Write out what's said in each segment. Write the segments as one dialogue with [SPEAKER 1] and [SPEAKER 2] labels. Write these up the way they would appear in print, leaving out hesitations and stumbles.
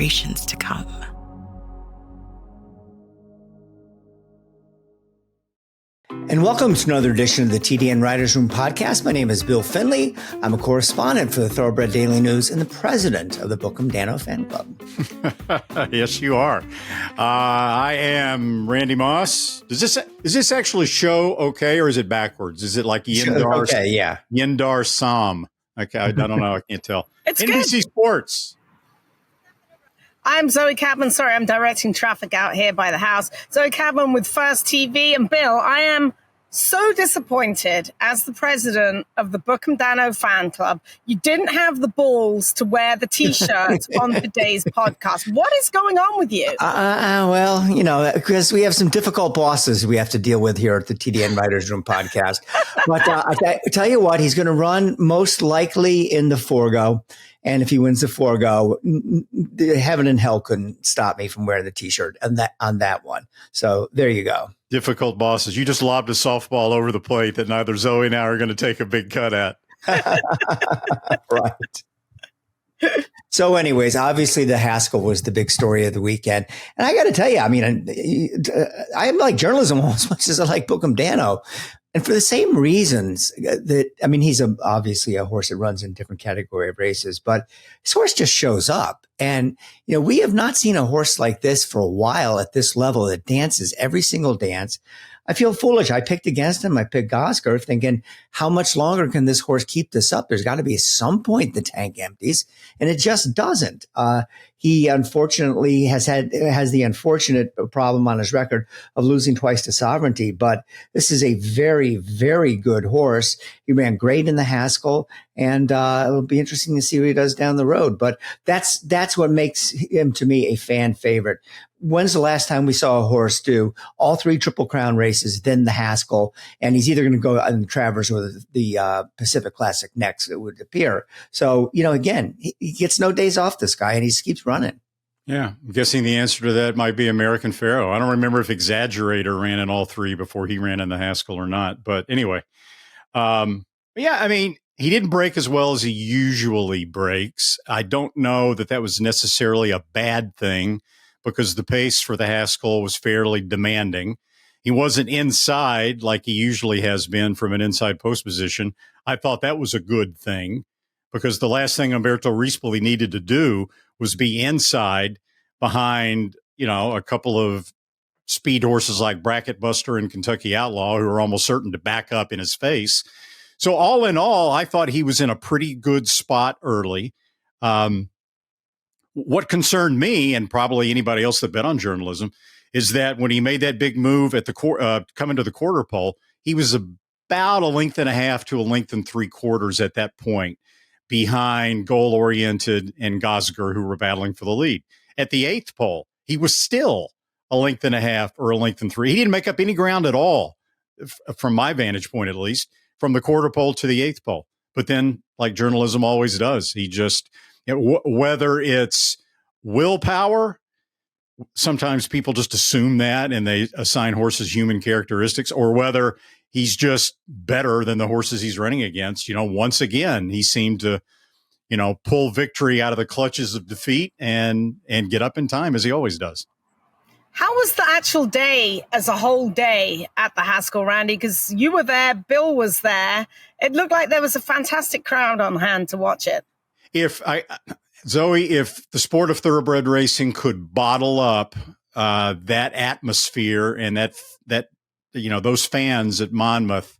[SPEAKER 1] generations to come.
[SPEAKER 2] And welcome to another edition of the TDN Writers Room podcast. My name is Bill Finley. I'm a correspondent for the Thoroughbred Daily News and the president of the Bookham Danno fan club.
[SPEAKER 3] Yes, you are. I am Randy Moss. Is this actually show okay, or is it backwards? Is it like Yindar?
[SPEAKER 2] Okay, yeah.
[SPEAKER 3] Yindar Sam. Okay, I don't know. I can't tell.
[SPEAKER 4] It's
[SPEAKER 3] NBC
[SPEAKER 4] good.
[SPEAKER 3] Sports.
[SPEAKER 4] I'm Zoe Cadman. Sorry, I'm directing traffic out here by the house. Zoe Cadman with First TV. And Bill, I am so disappointed as the president of the Bookham Danno fan club. You didn't have the balls to wear the T-shirt on today's podcast. What is going on with you?
[SPEAKER 2] Well, you know, because we have some difficult bosses we have to deal with here at the TDN Writers Room podcast. But I tell you what, he's going to run most likely in the Forgo. And if he wins the Forgo, heaven and hell couldn't stop me from wearing the T-shirt on that one. So there you go.
[SPEAKER 3] Difficult bosses. You just lobbed a softball over the plate that neither Zoe and I are going to take a big cut at.
[SPEAKER 2] Right. So anyways, obviously the Haskell was the big story of the weekend. And I got to tell you, I mean, I like journalism almost as much as I like Bookham Danno. And for the same reasons he's obviously a horse that runs in a different category of races, but this horse just shows up. And, you know, we have not seen a horse like this for a while at this level that dances every single dance. I feel foolish. I picked against him. I picked Gosger thinking, how much longer can this horse keep this up? There's got to be some point the tank empties, and it just doesn't. He unfortunately has the unfortunate problem on his record of losing twice to Sovereignty, but this is a very, very good horse. He ran great in the Haskell, and it'll be interesting to see what he does down the road. But that's what makes him, to me, a fan favorite. When's the last time we saw a horse do all three Triple Crown races, then the Haskell, and he's either going to go on the Travers or the Pacific Classic next, it would appear. So, you know, again, he gets no days off, this guy, and he just keeps running. Yeah,
[SPEAKER 3] I'm guessing the answer to that might be American Pharoah. I don't remember if Exaggerator ran in all three before he ran in the Haskell or not. But anyway, yeah, I mean, he didn't break as well as he usually breaks. I don't know that was necessarily a bad thing, because the pace for the Haskell was fairly demanding. He wasn't inside like he usually has been from an inside post position. I thought that was a good thing, because the last thing Umberto Rispoli needed to do was be inside behind, you know, a couple of speed horses like Bracket Buster and Kentucky Outlaw, who are almost certain to back up in his face. So all in all, I thought he was in a pretty good spot early. What concerned me, and probably anybody else that bet on journalism, is that when he made that big move at the coming to the quarter pole, he was about a length and a half to a length and 3/4 at that point behind Goal Oriented and Gosger, who were battling for the lead. At the 8th pole, he was still a length and a half or a length and 3. He didn't make up any ground at all, from my vantage point at least, from the quarter pole to the 8th pole. But then, like journalism always does, he just, whether it's willpower, sometimes people just assume that and they assign horses human characteristics, or whether he's just better than the horses he's running against. You know, once again, he seemed to, you know, pull victory out of the clutches of defeat and get up in time, as he always does.
[SPEAKER 4] How was the actual day as a whole day at the Haskell, Randy? Because you were there, Bill was there. It looked like there was a fantastic crowd on hand to watch it.
[SPEAKER 3] Zoe, if the sport of thoroughbred racing could bottle up that atmosphere and that you know, those fans at Monmouth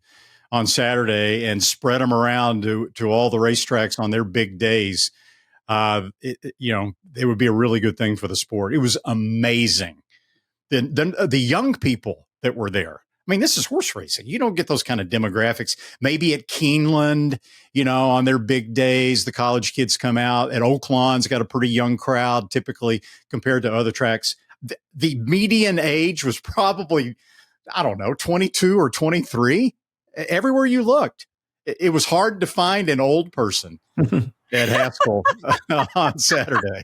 [SPEAKER 3] on Saturday and spread them around to all the racetracks on their big days, you know, it would be a really good thing for the sport. It was amazing. The young people that were there. I mean, this is horse racing. You don't get those kind of demographics. Maybe at Keeneland, you know, on their big days, the college kids come out. At Oaklawn's got a pretty young crowd, typically, compared to other tracks. The median age was probably, I don't know, 22 or 23. Everywhere you looked, it was hard to find an old person at Haskell on Saturday.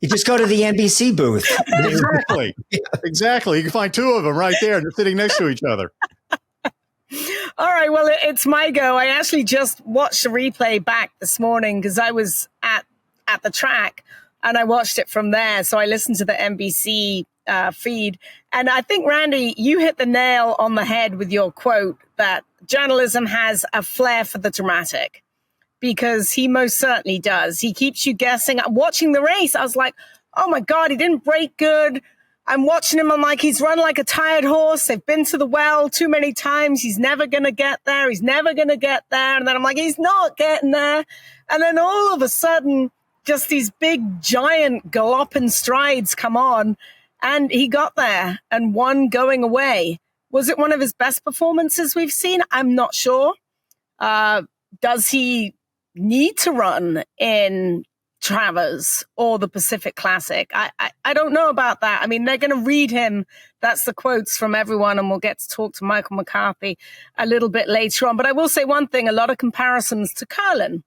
[SPEAKER 2] You just go to the NBC booth.
[SPEAKER 3] Exactly. Exactly. You can find two of them right there. And they're sitting next to each other.
[SPEAKER 4] All right. Well, it's my go. I actually just watched the replay back this morning because I was at the track. and I watched it from there. So I listened to the NBC feed. And I think, Randy, you hit the nail on the head with your quote that journalism has a flair for the dramatic, because he most certainly does. He keeps you guessing. I'm watching the race. I was like, oh, my God, he didn't break good. I'm watching him. I'm like, he's run like a tired horse. They've been to the well too many times. He's never going to get there. He's never going to get there. And then I'm like, he's not getting there. And then all of a sudden, just these big, giant galloping strides come on. And he got there and won going away. Was it one of his best performances we've seen? I'm not sure. Does he need to run in Travers or the Pacific Classic? I don't know about that. I mean, they're going to read him. That's the quotes from everyone, and we'll get to talk to Michael McCarthy a little bit later on. But I will say one thing, a lot of comparisons to Curlin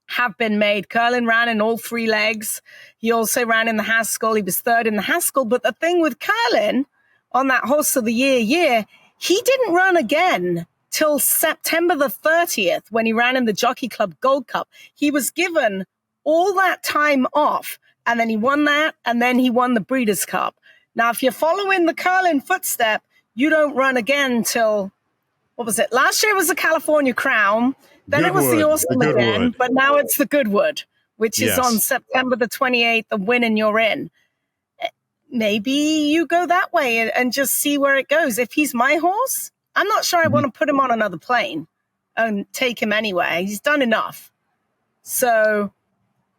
[SPEAKER 4] have been made. Curlin ran in all three legs. He also ran in the Haskell. He was third in the Haskell. But the thing with Curlin on that Horse of the Year, he didn't run again till September the 30th when he ran in the Jockey Club Gold Cup. He was given all that time off, and then he won that, and then he won the Breeders' Cup. Now, if you're following the Curlin footstep, you don't run again till, what was it? Last year was the California Crown. Then
[SPEAKER 3] Goodwood,
[SPEAKER 4] it was the Awesome again, but now it's the Goodwood, which is on September the 28th, the win and you're in. Maybe you go that way and just see where it goes. If he's my horse, I'm not sure I want to put him on another plane and take him anywhere. He's done enough. So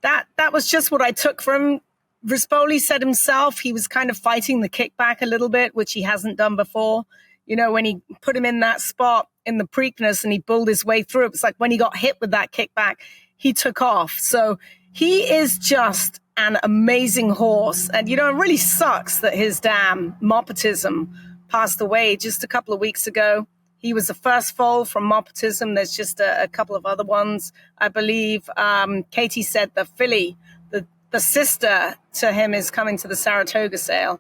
[SPEAKER 4] that was just what I took from Rispoli. Said himself he was kind of fighting the kickback a little bit, which he hasn't done before. You know, when he put him in that spot in the Preakness and he bulled his way through, it was like when he got hit with that kickback, he took off. So he is just an amazing horse. And, you know, it really sucks that his damn Moppetism passed away just a couple of weeks ago. He was the first foal from Moppetism. There's just a couple of other ones, I believe. Katie said the filly, the sister to him, is coming to the Saratoga sale.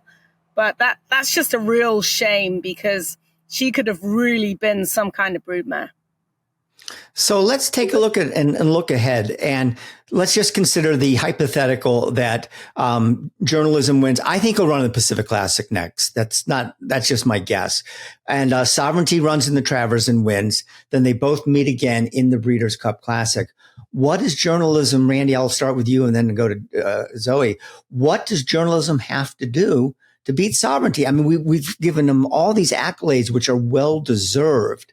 [SPEAKER 4] But that's just a real shame, because she could have really been some kind of broodmare.
[SPEAKER 2] So let's take a look at and look ahead, and let's just consider the hypothetical that journalism wins. I think he'll run the Pacific Classic next. That's just my guess. And Sovereignty runs in the Travers and wins. Then they both meet again in the Breeders' Cup Classic. What is journalism, Randy? I'll start with you and then go to Zoe. What does journalism have to do to beat Sovereignty? I mean, we've given them all these accolades, which are well deserved.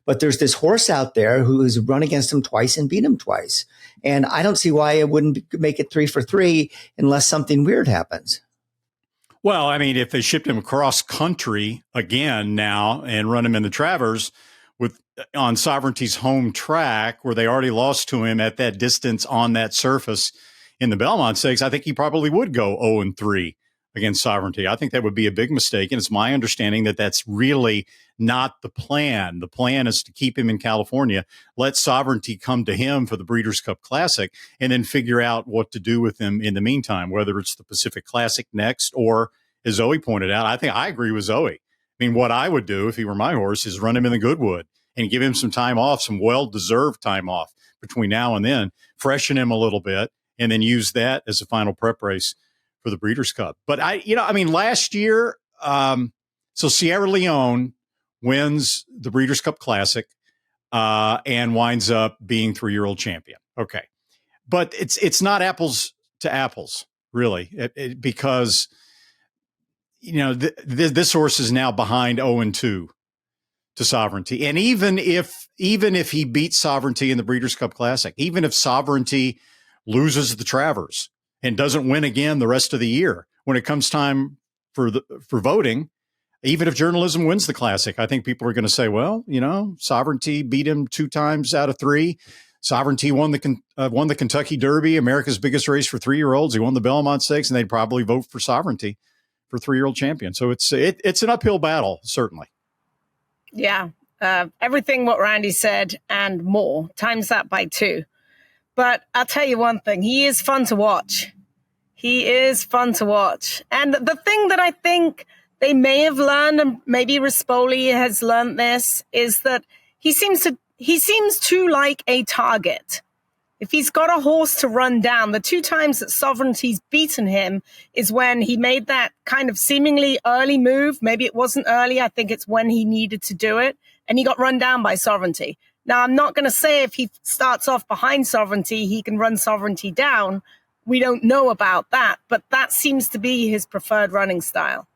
[SPEAKER 2] But there's this horse out there who has run against him twice and beat him twice. And I don't see why it wouldn't make it 3 for 3 unless something weird happens.
[SPEAKER 3] Well, I mean, if they shipped him across country again now and run him in the Travers on Sovereignty's home track, where they already lost to him at that distance on that surface in the Belmont Stakes, I think he probably would go 0-3 against Sovereignty. I think that would be a big mistake. And it's my understanding that that's really not the plan. The plan is to keep him in California, let Sovereignty come to him for the Breeders' Cup Classic, and then figure out what to do with him in the meantime, whether it's the Pacific Classic next, or, as Zoe pointed out, I think I agree with Zoe. I mean, what I would do if he were my horse is run him in the Goodwood and give him some time off, some well-deserved time off between now and then, freshen him a little bit, and then use that as a final prep race for the Breeders' Cup. But last year, so Sierra Leone wins the Breeders' Cup Classic and winds up being 3-year-old champion. Okay. But it's not apples to apples, really, because, you know, this horse is now behind 0-2 to Sovereignty. And even if he beats Sovereignty in the Breeders' Cup Classic, even if Sovereignty loses the Travers and doesn't win again the rest of the year, when it comes time for voting, even if journalism wins the Classic, I think people are going to say, well, you know, Sovereignty beat him 2 times out of 3. Sovereignty won the Kentucky Derby, America's biggest race for 3-year-olds. He won the Belmont Stakes, and they'd probably vote for Sovereignty for 3-year-old champion. So it's an uphill battle, certainly. Yeah.
[SPEAKER 4] Everything what Randy said and more, times that by 2. But I'll tell you one thing, he is fun to watch. He is fun to watch. And the thing that I think they may have learned, and maybe Rispoli has learned this, is that he seems too like a target. If he's got a horse to run down, the 2 times that Sovereignty's beaten him is when he made that kind of seemingly early move. Maybe it wasn't early. I think it's when he needed to do it. And he got run down by Sovereignty. Now, I'm not going to say if he starts off behind Sovereignty, he can run Sovereignty down. We don't know about that, but that seems to be his preferred running style.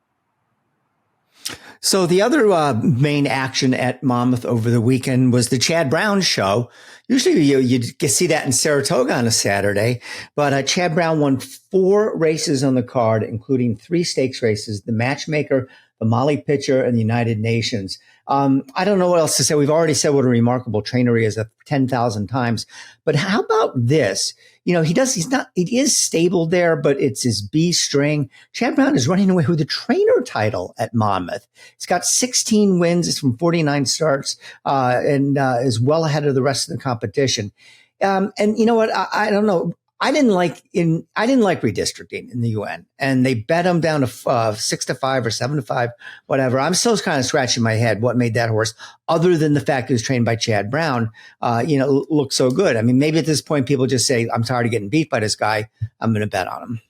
[SPEAKER 2] So the other main action at Monmouth over the weekend was the Chad Brown show. Usually you see that in Saratoga on a Saturday, but Chad Brown won 4 races on the card, including 3 stakes races, the Matchmaker, the Molly Pletcher, and the United Nations. I don't know what else to say. We've already said what a remarkable trainer he is 10,000 times. But how about this? He is stable there, but it's his B string. Chad Brown is running away with the trainer title at Monmouth. He's got 16 wins. It's from 49 starts, and is well ahead of the rest of the competition. And you know what? I don't know. I didn't like redistricting in the UN, and they bet him down to 6-5 or 7-5, whatever. I'm still kind of scratching my head what made that horse, other than the fact he was trained by Chad Brown, look so good. I mean, maybe at this point people just say, "I'm tired of getting beat by this guy. I'm going to bet on him."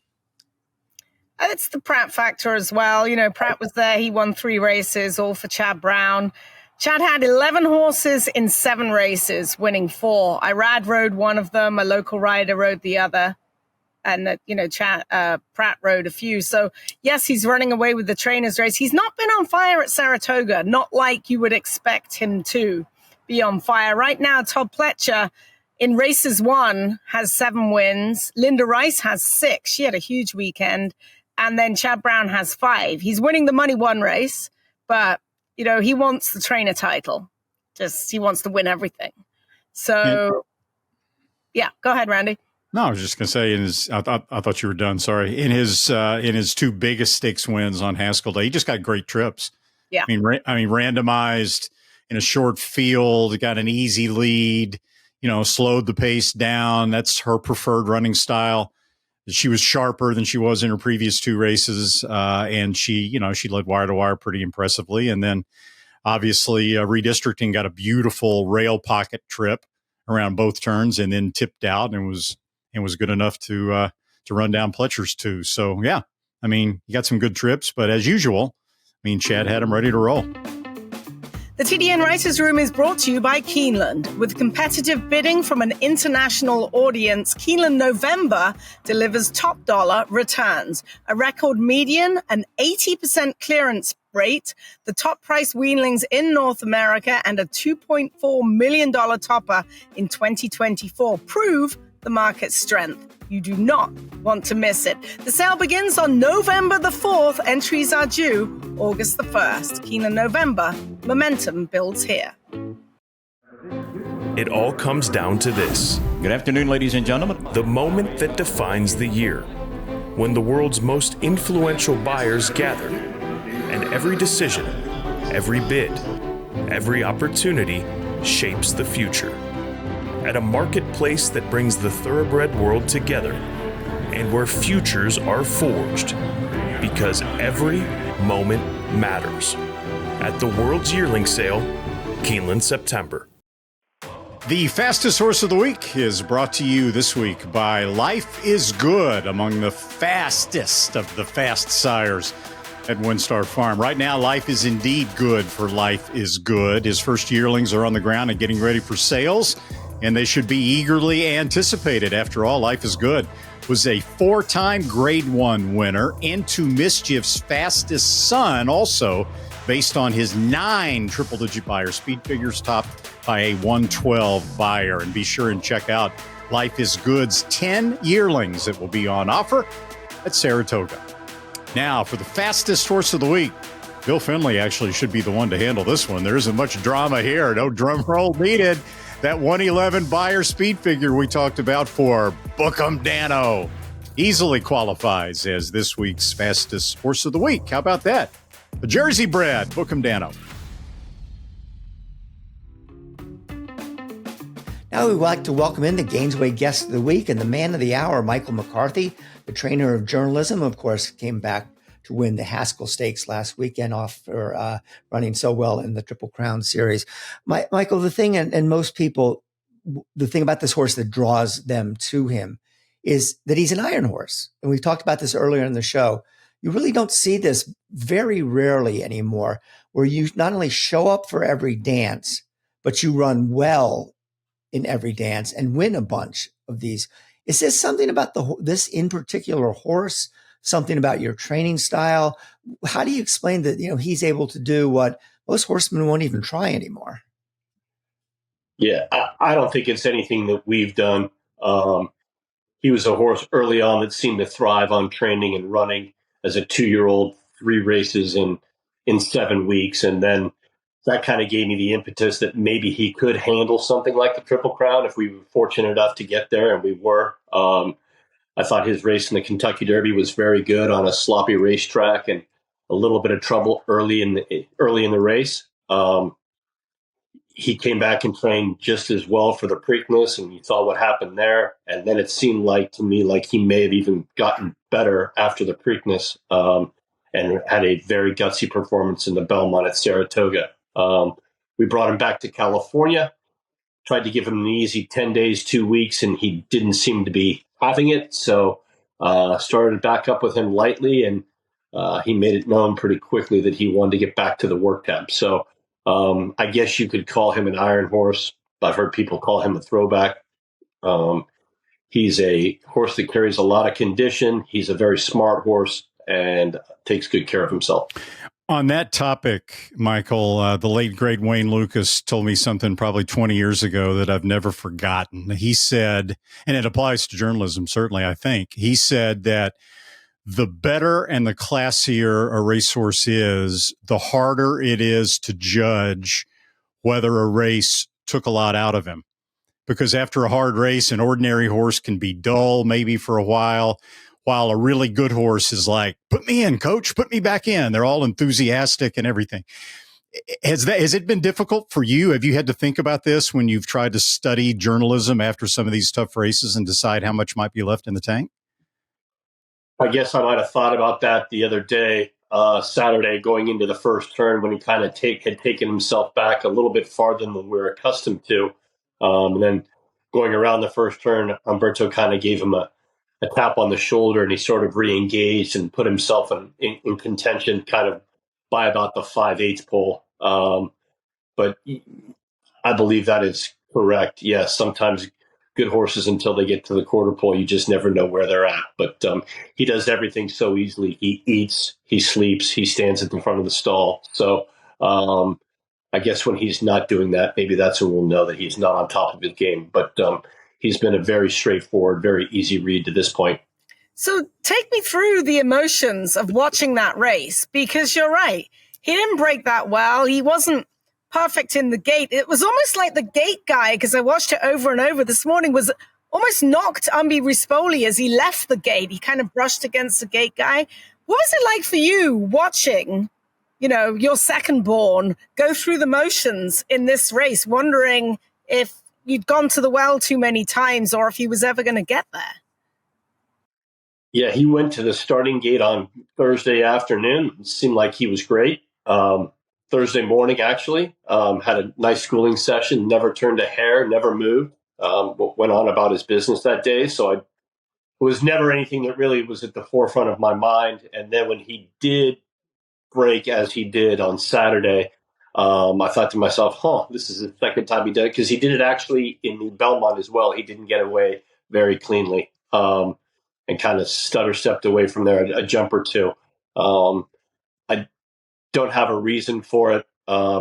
[SPEAKER 4] It's the Pratt factor as well. Pratt was there. He won 3 races, all for Chad Brown. Chad had 11 horses in 7 races, winning 4. Irad rode one of them. A local rider rode the other. And, Pratt rode a few. So, yes, he's running away with the trainer's race. He's not been on fire at Saratoga, not like you would expect him to be on fire. Right now, Todd Pletcher in races 1 has 7 wins. Linda Rice has 6. She had a huge weekend. And then Chad Brown has 5. He's winning the Money 1 race, but he wants the trainer title. He wants to win everything. So, yeah, go ahead, Randy.
[SPEAKER 3] No, I was just going to say, I thought you were done. Sorry. In his 2 biggest stakes wins on Haskell Day, he just got great trips.
[SPEAKER 4] Yeah.
[SPEAKER 3] I mean, randomized in a short field, got an easy lead, slowed the pace down. That's her preferred running style. She was sharper than she was in her previous 2 races. And she led wire to wire pretty impressively. And then obviously redistricting got a beautiful rail pocket trip around both turns and then tipped out and was good enough to run down Pletcher's 2. So, yeah, I mean, you got some good trips, but as usual, Chad had him ready to roll.
[SPEAKER 4] The TDN Writers Room is brought to you by Keeneland. With competitive bidding from an international audience, Keeneland November delivers top dollar returns, a record median, an 80% clearance rate, the top price weanlings in North America, and a $2.4 million topper in 2024 prove the market's strength. You do not want to miss it. The sale begins on November the 4th. Entries are due August the 1st. Keeneland November. Momentum builds here.
[SPEAKER 1] It all comes down to this.
[SPEAKER 5] Good afternoon, ladies and gentlemen.
[SPEAKER 1] The moment that defines the year. When the world's most influential buyers gather. And every decision, every bid, every opportunity shapes the future. At a marketplace that brings the thoroughbred world together and where futures are forged, because every moment matters. At the World's Yearling Sale, Keeneland, September.
[SPEAKER 3] The fastest horse of the week is brought to you this week by Life is Good, among the fastest of the fast sires at Windstar Farm. Right now, life is indeed good for Life is Good. His first yearlings are on the ground and getting ready for sales, and they should be eagerly anticipated. After all, Life is Good was a 4-time Grade 1 winner. Into Mischief's fastest son, also based on his 9 triple-digit Beyer speed figures, topped by a 112 Beyer. And be sure and check out Life is Good's 10 yearlings that will be on offer at Saratoga. Now, for the fastest horse of the week, Bill Finley actually should be the one to handle this one. There isn't much drama here. No drum roll needed. That 111 Beyer speed figure we talked about for Bookham Danno easily qualifies as this week's fastest horse of the week. How about that? The Jersey bred Bookham Danno.
[SPEAKER 2] Now we'd like to welcome in the Gainesway guest of the week and the man of the hour, Michael McCarthy, the trainer of journalism. Of course, came back to win the Haskell Stakes last weekend off for running so well in the Triple Crown series. Michael, the thing, and most people the thing about this horse that draws them to him is that he's an iron horse. And we've talked about this earlier in the show. You really don't see this very rarely anymore, where you not only show up for every dance, but you run well in every dance and win a bunch of these. Is this something about this in particular horse, something about your training style? How do you explain that, he's able to do what most horsemen won't even try anymore?
[SPEAKER 6] Yeah, I don't think it's anything that we've done. He was a horse early on that seemed to thrive on training and running as a 2-year-old, 3 races in 7 weeks. And then that kind of gave me the impetus that maybe he could handle something like the Triple Crown if we were fortunate enough to get there, and we were. I thought his race in the Kentucky Derby was very good on a sloppy racetrack and a little bit of trouble early in the race. He came back and trained just as well for the Preakness, and you saw what happened there. And then it seemed to me like he may have even gotten better after the Preakness, and had a very gutsy performance in the Belmont at Saratoga. We brought him back to California, tried to give him an easy 10 days, 2 weeks, and he didn't seem to be having it. So started back up with him lightly, and he made it known pretty quickly that he wanted to get back to the work temp. So I guess you could call him an iron horse. I've heard people call him a throwback. He's a horse that carries a lot of condition. He's a very smart horse and takes good care of himself.
[SPEAKER 3] On that topic, Michael, the late, great Wayne Lucas told me something probably 20 years ago that I've never forgotten. He said, and it applies to journalism, certainly, I think. He said that the better and the classier a racehorse is, the harder it is to judge whether a race took a lot out of him. Because after a hard race, an ordinary horse can be dull maybe for a while a really good horse is like, put me in, coach, put me back in. They're all enthusiastic and everything. Has it been difficult for you? Have you had to think about this when you've tried to study journalism after some of these tough races and decide how much might be left in the tank?
[SPEAKER 6] I guess I might have thought about that the other day, Saturday, going into the first turn when he kind of had taken himself back a little bit farther than we're accustomed to. And then going around the first turn, Umberto kind of gave him a tap on the shoulder, and he sort of re-engaged and put himself in contention kind of by about the 5/8 pole. But I believe that is correct. Yes, sometimes good horses, until they get to the quarter pole, you just never know where they're at. But he does everything so easily. He eats, he sleeps, he stands at the front of the stall. So I guess when he's not doing that, maybe that's when we'll know that he's not on top of his game. But he's been a very straightforward, very easy read to this point.
[SPEAKER 4] So take me through the emotions of watching that race, because you're right. He didn't break that well. He wasn't perfect in the gate. It was almost like the gate guy, because I watched it over and over this morning, was almost knocked Umbi Rispoli as he left the gate. He kind of brushed against the gate guy. What was it like for you watching, your second born go through the motions in this race, wondering if you'd gone to the well too many times or if he was ever going to get there?
[SPEAKER 6] Yeah, he went to the starting gate on Thursday afternoon. It seemed like he was great. Thursday morning, actually, had a nice schooling session, never turned a hair, never moved, went on about his business that day. So it was never anything that really was at the forefront of my mind. And then when he did break, as he did on Saturday, I thought to myself, this is the second time he did it, because he did it actually in the Belmont as well. He didn't get away very cleanly, and kind of stepped away from there a jump or two. I don't have a reason for it.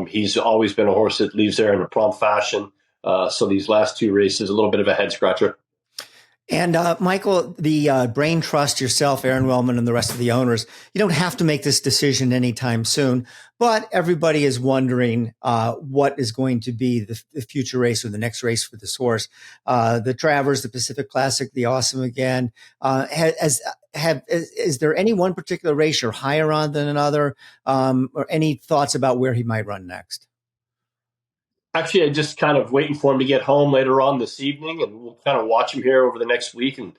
[SPEAKER 6] He's always been a horse that leaves there in a prompt fashion. So these last 2 races, a little bit of a head scratcher.
[SPEAKER 2] And Michael, the Brain Trust, yourself, Aaron Wellman, and the rest of the owners, you don't have to make this decision anytime soon, but everybody is wondering what is going to be the future race or the next race for this horse. The Travers, the Pacific Classic, the Awesome Again. Is there any one particular race you're higher on than another, or any thoughts about where he might run next?
[SPEAKER 6] Actually, I'm just kind of waiting for him to get home later on this evening, and we'll kind of watch him here over the next week and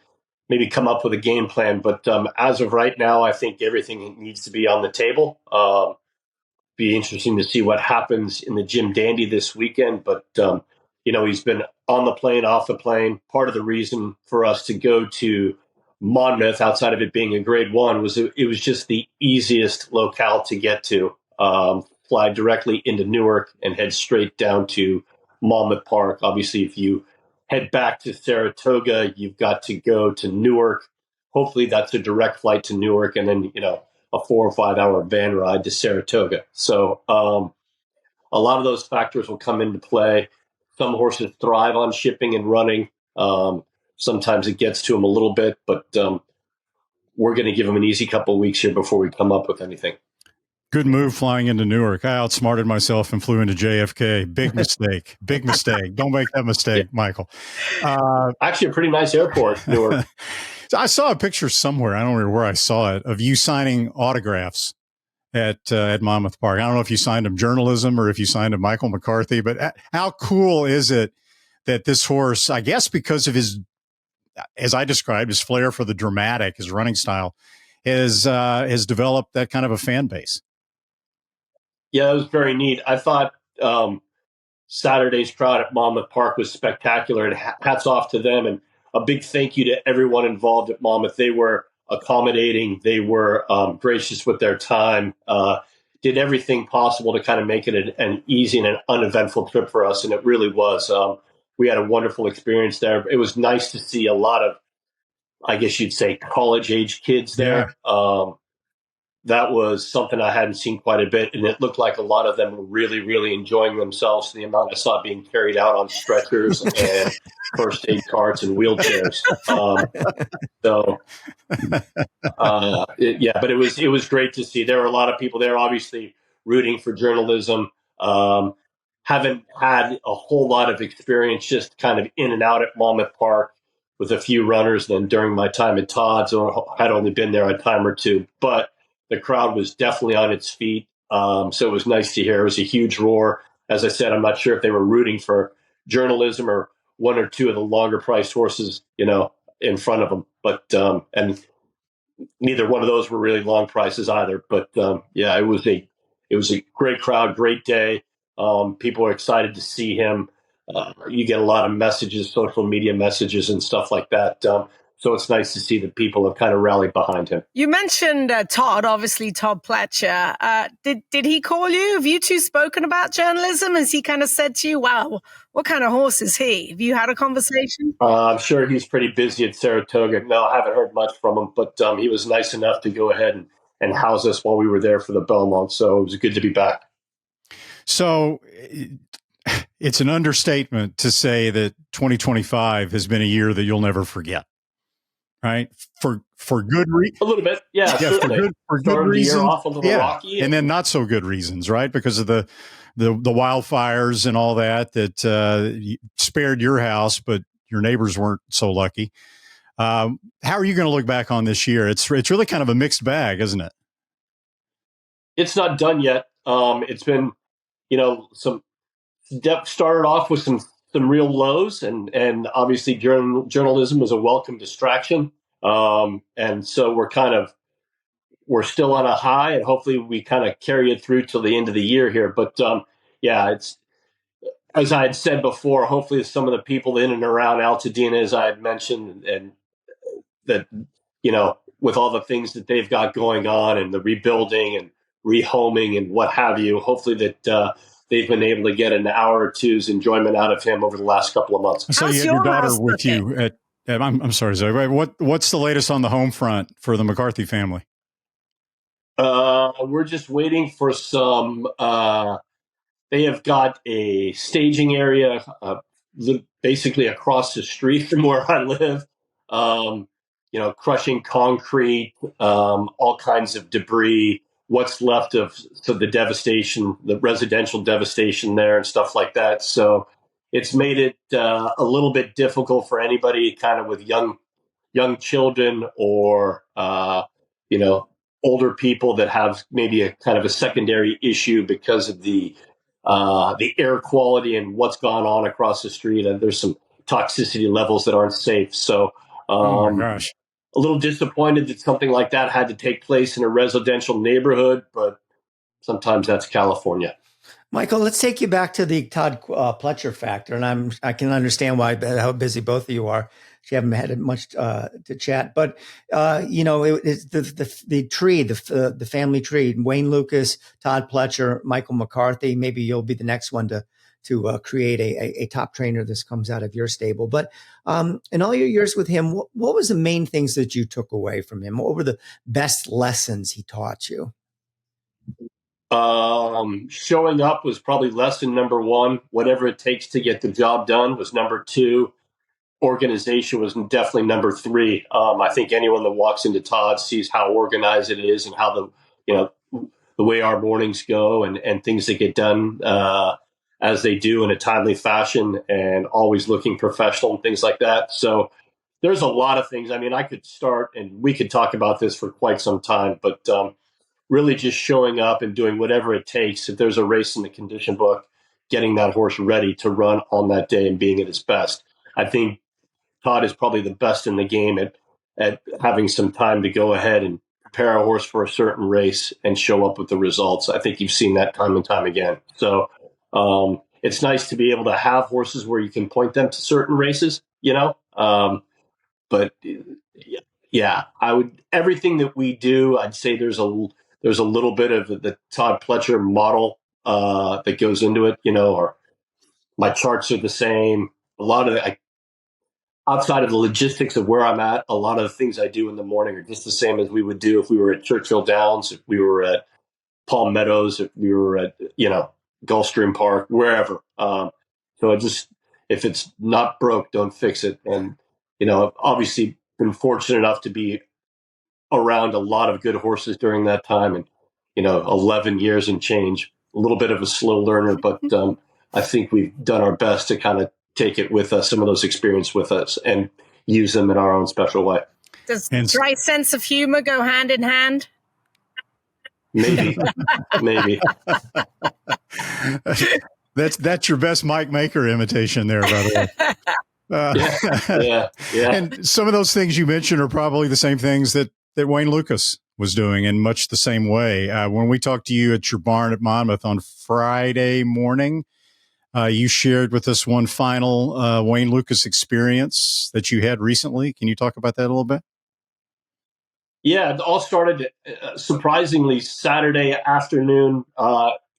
[SPEAKER 6] maybe come up with a game plan. But as of right now, I think everything needs to be on the table. Be interesting to see what happens in the Jim Dandy this weekend. But he's been on the plane, off the plane. Part of the reason for us to go to Monmouth, outside of it being a grade one, was it was just the easiest locale to get to. Fly directly into Newark and head straight down to Monmouth Park. Obviously, if you head back to Saratoga, you've got to go to Newark. Hopefully that's a direct flight to Newark, and then, a 4 or 5 hour van ride to Saratoga. So a lot of those factors will come into play. Some horses thrive on shipping and running. Sometimes it gets to them a little bit, but we're going to give them an easy couple of weeks here before we come up with anything.
[SPEAKER 3] Good move flying into Newark. I outsmarted myself and flew into JFK. Big mistake. Big mistake. Don't make that mistake, Michael.
[SPEAKER 6] Actually, a pretty nice airport, Newark.
[SPEAKER 3] I saw a picture somewhere, I don't remember where I saw it, of you signing autographs at Monmouth Park. I don't know if you signed him journalism or if you signed him Michael McCarthy, but how cool is it that this horse, I guess because of his, as I described, his flair for the dramatic, his running style, has developed that kind of a fan base?
[SPEAKER 6] Yeah, it was very neat. I thought Saturday's crowd at Monmouth Park was spectacular, and hats off to them. And a big thank you to everyone involved at Monmouth. They were accommodating. They were gracious with their time, did everything possible to kind of make it an easy and an uneventful trip for us. And it really was. We had a wonderful experience there. It was nice to see a lot of, I guess you'd say, college-age kids there. Yeah. That was something I hadn't seen quite a bit, and it looked like a lot of them were really, really enjoying themselves. The amount I saw being carried out on stretchers and first aid carts and wheelchairs. But it was great to see. There were a lot of people there, obviously rooting for journalism. Haven't had a whole lot of experience, just kind of in and out at Monmouth Park with a few runners. Then during my time at Todd's, or had only been there a time or two, but the crowd was definitely on its feet. So it was nice to hear. It was a huge roar. As I said, I'm not sure if they were rooting for journalism or one or two of the longer priced horses, in front of them. But, and neither one of those were really long prices either. But it was a great crowd, great day. People are excited to see him. You get a lot of messages, social media messages and stuff like that. So it's nice to see that people have kind of rallied behind him.
[SPEAKER 4] You mentioned Todd, obviously Todd Pletcher. Did he call you? Have you two spoken about journalism? Has he kind of said to you, wow, what kind of horse is he? Have you had a conversation?
[SPEAKER 6] I'm sure he's pretty busy at Saratoga. No, I haven't heard much from him, but he was nice enough to go ahead and house us while we were there for the Belmont. So it was good to be back.
[SPEAKER 3] So it's an understatement to say that 2025 has been a year that you'll never forget. Right. For good reason.
[SPEAKER 6] A little bit. Yeah.
[SPEAKER 3] For good reasons.
[SPEAKER 6] Rocky
[SPEAKER 3] and then not so good reasons, right? Because of the wildfires and all that spared your house, but your neighbors weren't so lucky. How are you going to look back on this year? It's really kind of a mixed bag, isn't it?
[SPEAKER 6] It's not done yet. It's been, started off with some real lows, and obviously journalism was a welcome distraction. And so we're still on a high, and hopefully we kind of carry it through till the end of the year here. But it's, as I had said before, hopefully some of the people in and around Altadena, as I had mentioned, and that, with all the things that they've got going on and the rebuilding and rehoming and what have you, hopefully that, they've been able to get an hour or two's enjoyment out of him over the last couple of months.
[SPEAKER 3] So you had your daughter with you I'm sorry, Zoe. What's the latest on the home front for the McCarthy family?
[SPEAKER 6] We're just waiting for some. They have got a staging area basically across the street from where I live. Crushing concrete, all kinds of debris. What's left of the devastation, the residential devastation there and stuff like that. So it's made it a little bit difficult for anybody kind of with young children or, older people that have maybe a kind of a secondary issue because of the air quality and what's gone on across the street. And there's some toxicity levels that aren't safe. So,
[SPEAKER 3] oh my gosh.
[SPEAKER 6] A little disappointed that something like that had to take place in a residential neighborhood, but sometimes that's California.
[SPEAKER 2] Michael, let's take you back to the Todd Pletcher factor, and I can understand how busy both of you are. You haven't had much to chat, but it's the tree, the family tree: Wayne Lucas, Todd Pletcher, Michael McCarthy. Maybe you'll be the next one to create a top trainer. This comes out of your stable, but in all your years with him, what was the main things that you took away from him? What were the best lessons he taught you?
[SPEAKER 6] Showing up was probably lesson number one. Whatever it takes to get the job done was number two. Organization was definitely number three. I think anyone that walks into Todd sees how organized it is and how the way our mornings go and things that get done as they do in a timely fashion and always looking professional and things like that. So there's a lot of things. I mean, I could start and we could talk about this for quite some time, but really just showing up and doing whatever it takes. If there's a race in the condition book, getting that horse ready to run on that day and being at its best. I think Todd is probably the best in the game at having some time to go ahead and prepare a horse for a certain race and show up with the results. I think you've seen that time and time again. So it's nice to be able to have horses where you can point them to certain races, but yeah, everything that we do, I'd say there's a little bit of the Todd Pletcher model that goes into it, or my charts are the same. A lot of outside of the logistics of where I'm at, a lot of the things I do in the morning are just the same as we would do if we were at Churchill Downs, if we were at Palm Meadows, if we were at, Gulfstream Park, wherever. So if it's not broke, don't fix it. And, I've obviously been fortunate enough to be around a lot of good horses during that time and, 11 years and change, a little bit of a slow learner, but I think we've done our best to kind of take it with us, some of those experience with us and use them in our own special way.
[SPEAKER 4] Does dry sense of humor go hand in hand?
[SPEAKER 6] Maybe.
[SPEAKER 3] That's your best Mike Maker imitation there, by the way. Yeah. And some of those things you mentioned are probably the same things that Wayne Lucas was doing in much the same way. When we talked to you at your barn at Monmouth on Friday morning, you shared with us one final Wayne Lucas experience that you had recently. Can you talk about that a little bit?
[SPEAKER 6] Yeah, it all started surprisingly Saturday afternoon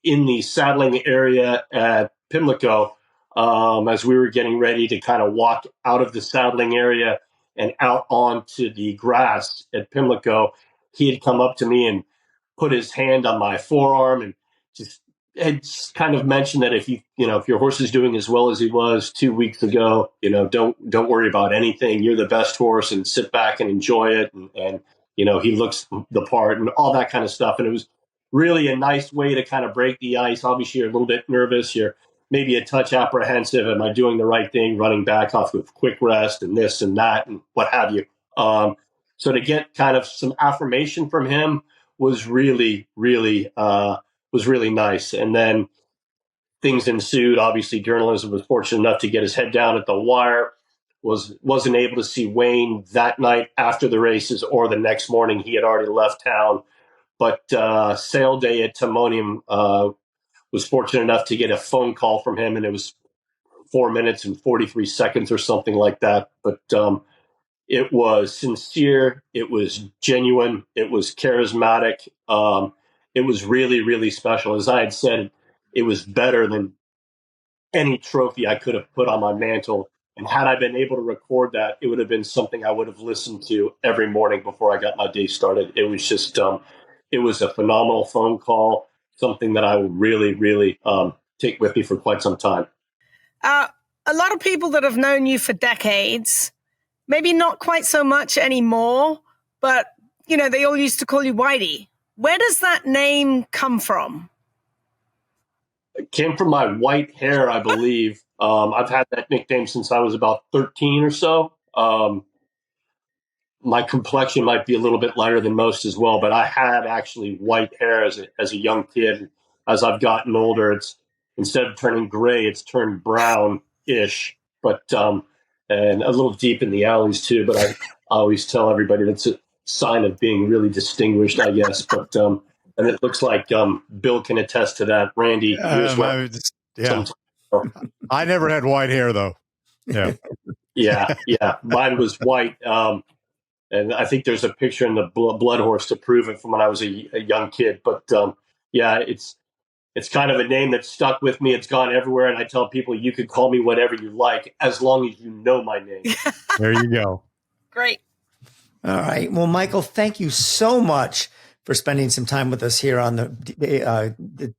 [SPEAKER 6] in the saddling area at Pimlico as we were getting ready to kind of walk out of the saddling area and out onto the grass at Pimlico. He had come up to me and put his hand on my forearm and had kind of mentioned that if your horse is doing as well as he was 2 weeks ago, don't worry about anything. You're the best horse and sit back and enjoy it. And he looks the part and all that kind of stuff. And it was really a nice way to kind of break the ice. Obviously, you're a little bit nervous. You're maybe a touch apprehensive. Am I doing the right thing? Running back off with quick rest and this and that and what have you. So to get kind of some affirmation from him was really, really nice. And then things ensued. Obviously, journalism was fortunate enough to get his head down at the wire. Wasn't able to see Wayne that night after the races or the next morning. He had already left town. But sale day at Timonium was fortunate enough to get a phone call from him, and it was 4 minutes and 43 seconds or something like that. But it was sincere. It was genuine. It was charismatic. It was really, really special. As I had said, it was better than any trophy I could have put on my mantle. And had I been able to record that, it would have been something I would have listened to every morning before I got my day started. It was just, it was a phenomenal phone call, something that I will really, really take with me for quite some time.
[SPEAKER 4] A lot of people that have known you for decades, maybe not quite so much anymore, but, they all used to call you Whitey. Where does that name come from?
[SPEAKER 6] It came from my white hair, I believe. I've had that nickname since I was about 13 or so. My complexion might be a little bit lighter than most as well, but I had actually white hair as a young kid. As I've gotten older, it's instead of turning gray, it's turned brown-ish, but and a little deep in the alleys too. But I always tell everybody that's a sign of being really distinguished, I guess. But And it looks like Bill can attest to that. Randy, you as well.
[SPEAKER 3] Yeah. I never had white hair, though. Yeah.
[SPEAKER 6] Yeah. Mine was white. And I think there's a picture in the Blood Horse to prove it from when I was a young kid. But it's kind of a name that stuck with me. It's gone everywhere. And I tell people, you can call me whatever you like, as long as you know my name.
[SPEAKER 3] There you go.
[SPEAKER 4] Great.
[SPEAKER 2] All right. Well, Michael, thank you so much for spending some time with us here on the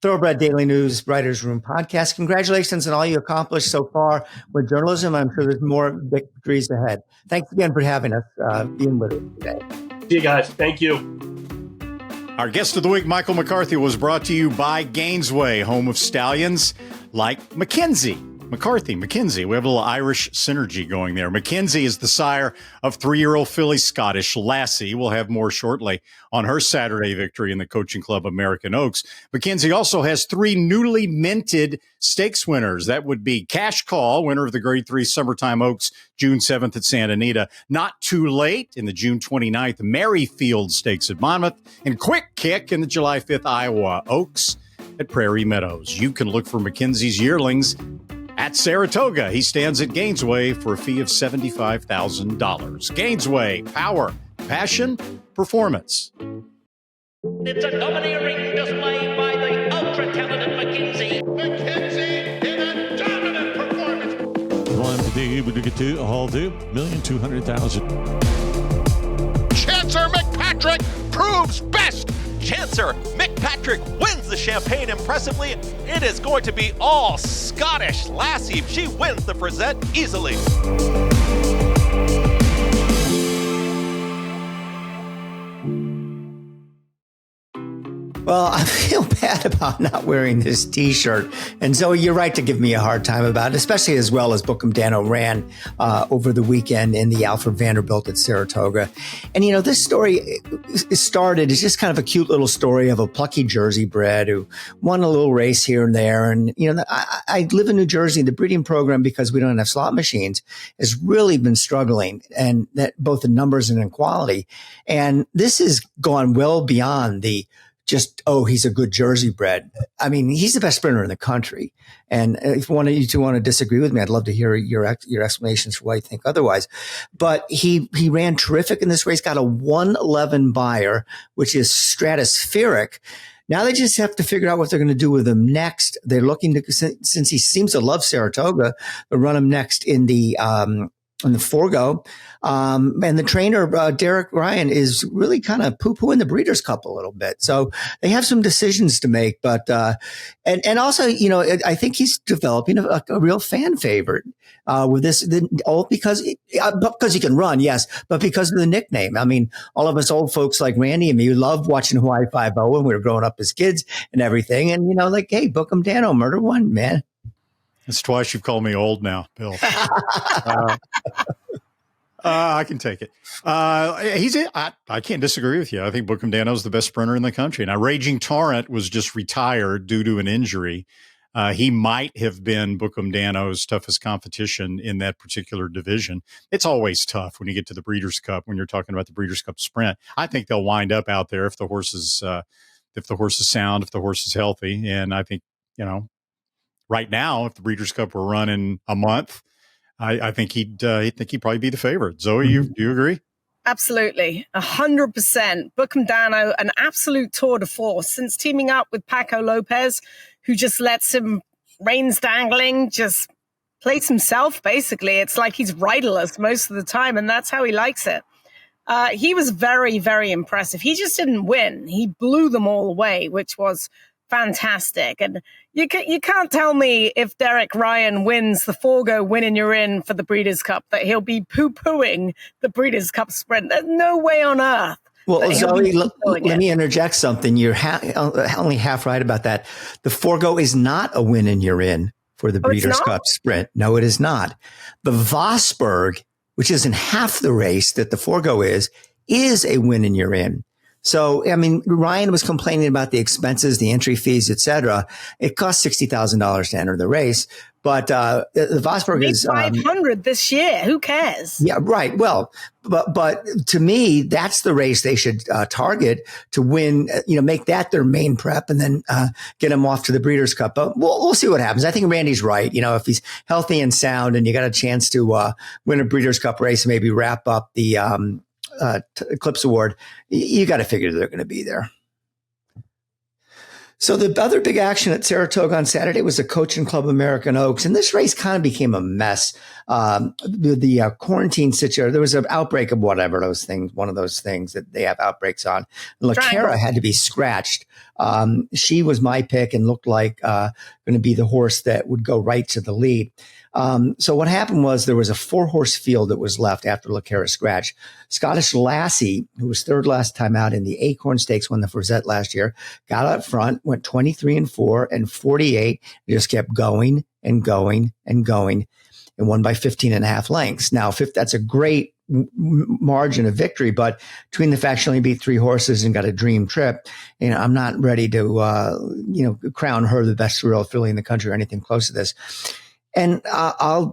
[SPEAKER 2] Thoroughbred Daily News Writers Room podcast. Congratulations on all you accomplished so far with journalism. I'm sure there's more victories ahead. Thanks again for having us, being with us today.
[SPEAKER 6] See you guys. Thank you.
[SPEAKER 3] Our guest of the week, Michael McCarthy, was brought to you by Gainesway, home of stallions like McKinzie. McKinzie. We have a little Irish synergy going there. McKinzie is the sire of 3-year-old filly Scottish Lassie. We'll have more shortly on her Saturday victory in the Coaching Club American Oaks. McKinzie also has 3 newly minted stakes winners. That would be Cash Call, winner of the Grade 3 Summertime Oaks, June 7th at Santa Anita. Not Too Late in the June 29th Merrifield Stakes at Monmouth. And Quick Kick in the July 5th Iowa Oaks at Prairie Meadows. You can look for McKinzie's yearlings at Saratoga. He stands at Gainesway for a fee of $75,000. Gainesway, power, passion, performance.
[SPEAKER 7] It's a domineering display by the ultra-talented McKinzie. McKinzie in a dominant performance.
[SPEAKER 8] One today, we get to all do 1,200,000.
[SPEAKER 9] Chancer McPatrick proves best.
[SPEAKER 10] Chancer McPatrick wins the Champagne impressively. It is going to be all Scottish Lassie. She wins the present easily.
[SPEAKER 2] Well, I feel bad about not wearing this T-shirt. And Zoe, you're right to give me a hard time about it, especially as well as Bookham Danno ran over the weekend in the Alfred Vanderbilt at Saratoga. And, you know, this story started as just kind of a cute little story of a plucky Jersey bred who won a little race here and there. And, you know, I live in New Jersey. The breeding program, because we don't have slot machines, has really been struggling, and that both in numbers and in quality. And this has gone well beyond the just, oh, he's a good Jersey bred. I mean, he's the best sprinter in the country. And if one of you two want to disagree with me, I'd love to hear your explanations for why you think otherwise. But he ran terrific in this race, got a 111 buyer, which is stratospheric. Now they just have to figure out what they're going to do with him next. They're looking to, since he seems to love Saratoga, they'll run him next in the Forgo. And the trainer, Derek Ryan, is really kind of poo-pooing the Breeders' Cup a little bit. So they have some decisions to make. But, and also, you know, I think he's developing a real fan favorite, with this, because he can run, yes, but because of the nickname. I mean, all of us old folks like Randy and me, loved watching Hawaii 5-0 when we were growing up as kids and everything. And, you know, like, hey, Bookham Danno, Murder One, man.
[SPEAKER 3] It's twice you've called me old now, Bill. I can take it. I can't disagree with you. I think Bookham Danno is the best sprinter in the country. Now, Raging Torrent was just retired due to an injury. He might have been Bookham Danno's toughest competition in that particular division. It's always tough when you get to the Breeders' Cup, when you're talking about the Breeders' Cup sprint. I think they'll wind up out there if the horse is sound, if the horse is healthy. And I think, you know, right now, if the Breeders' Cup were run in a month, I think he'd probably be the favorite. Zoe, do you agree?
[SPEAKER 4] Absolutely. 100%. Bookham Danno, an absolute tour de force since teaming up with Paco Lopez, who just lets him reins dangling, just plays himself, basically. It's like he's riderless most of the time, and that's how he likes it. He was very, very impressive. He just didn't win. He blew them all away, which was fantastic. And you can't tell me if Derek Ryan wins the Forgo win and you're in for the Breeders' Cup that he'll be poo-pooing the Breeders' Cup sprint. There's no way on earth.
[SPEAKER 2] Well, Zoe, let me interject something. You're only half right about that. The Forgo is not a win and you're in for the Breeders' Cup sprint. No, it is not. The Vosburg, which isn't half the race that the Forgo is a win and you're in. So, I mean, Ryan was complaining about the expenses, the entry fees, etc. It cost $60,000 to enter the race, but the Vosburg is
[SPEAKER 4] 500 this year. Who cares?
[SPEAKER 2] Yeah, right. Well, but to me, that's the race they should target to win. Make that their main prep, and then get them off to the Breeders' Cup. But we'll see what happens. I think Randy's right. If he's healthy and sound, and you got a chance to win a Breeders' Cup race, and maybe wrap up the Eclipse Award, you got to figure they're going to be there. So the other big action at Saratoga on Saturday was the Coaching Club American Oaks, and this race kind of became a mess. The quarantine situation, there was an outbreak of one of those things that they have outbreaks on. LaCara had to be scratched. She was my pick and looked like going to be the horse that would go right to the lead. So what happened was there was a 4-horse field that was left after LaCara scratch. Scottish Lassie, who was third last time out in the Acorn Stakes, won the Frazette last year, got up front, went 23-4 and 48, and just kept going and going and going, and won by 15.5 lengths. Now, that's a great margin of victory, but between the fact she only beat 3 horses and got a dream trip, I'm not ready to, crown her the best real filly in the country or anything close to this. And I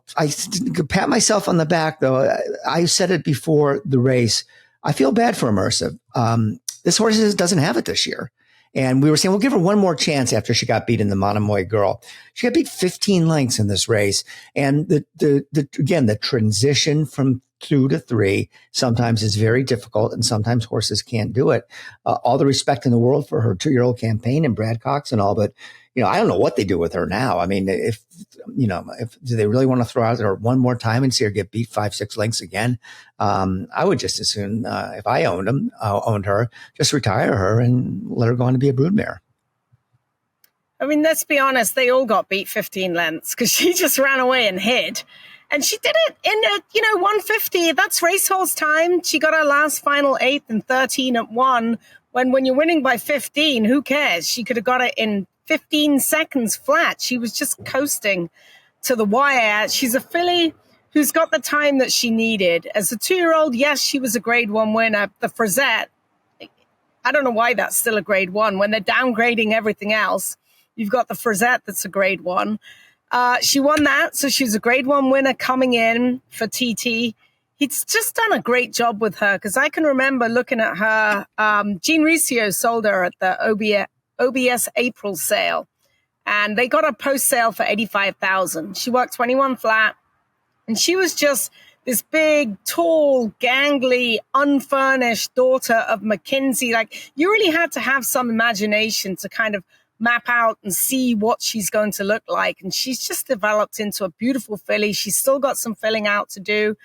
[SPEAKER 2] pat myself on the back, though. I said it before the race. I feel bad for Immersive. This horse doesn't have it this year. And we were saying, we'll give her one more chance after she got beat in the Monomoy Girl. She got beat 15 lengths in this race. And the transition from 2 to 3 sometimes is very difficult, and sometimes horses can't do it. All the respect in the world for her 2-year-old campaign and Brad Cox and all, but I don't know what they do with her now. I mean, if do they really want to throw out her one more time and see her get beat 5-6 lengths again? I would just as soon, if I owned her, just retire her and let her go on to be a broodmare.
[SPEAKER 4] I mean, let's be honest, they all got beat 15 lengths because she just ran away and hid. And she did it in 150. That's racehorse time. She got her last final 8th and 13 at 1. When you're winning by 15, who cares? She could have got it in 15 seconds flat. She was just coasting to the wire. She's a filly who's got the time that she needed. As a 2-year-old, yes, she was a grade 1 winner. The Frazette, I don't know why that's still a grade 1. When they're downgrading everything else, you've got the Frazette that's a grade 1. She won that, so she's a grade 1 winner coming in for TT. He's just done a great job with her, because I can remember looking at her. Gene Riccio sold her at the OBS April sale, and they got her post sale for $85,000. She worked 21 flat, and she was just this big, tall, gangly, unfurnished daughter of McKinzie. Like, you really had to have some imagination to kind of map out and see what she's going to look like. And she's just developed into a beautiful filly. She's still got some filling out to do,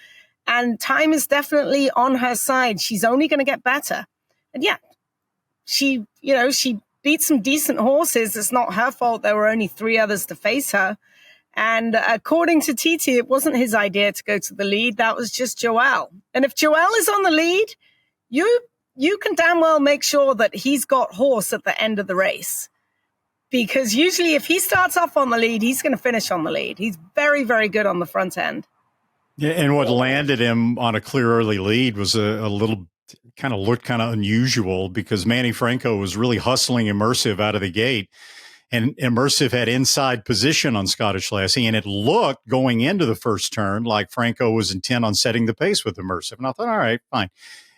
[SPEAKER 4] and time is definitely on her side. She's only going to get better. And yeah, she beat some decent horses. It's not her fault. There were only 3 others to face her. And according to TT, it wasn't his idea to go to the lead. That was just Joel. And if Joel is on the lead, you can damn well make sure that he's got horse at the end of the race. Because usually if he starts off on the lead, he's going to finish on the lead. He's very, very good on the front end.
[SPEAKER 3] Yeah, and what landed him on a clear early lead was a little looked kind of unusual, because Manny Franco was really hustling Immersive out of the gate. And Immersive had inside position on Scottish Lassie, and it looked going into the first turn like Franco was intent on setting the pace with Immersive. And I thought, all right, fine.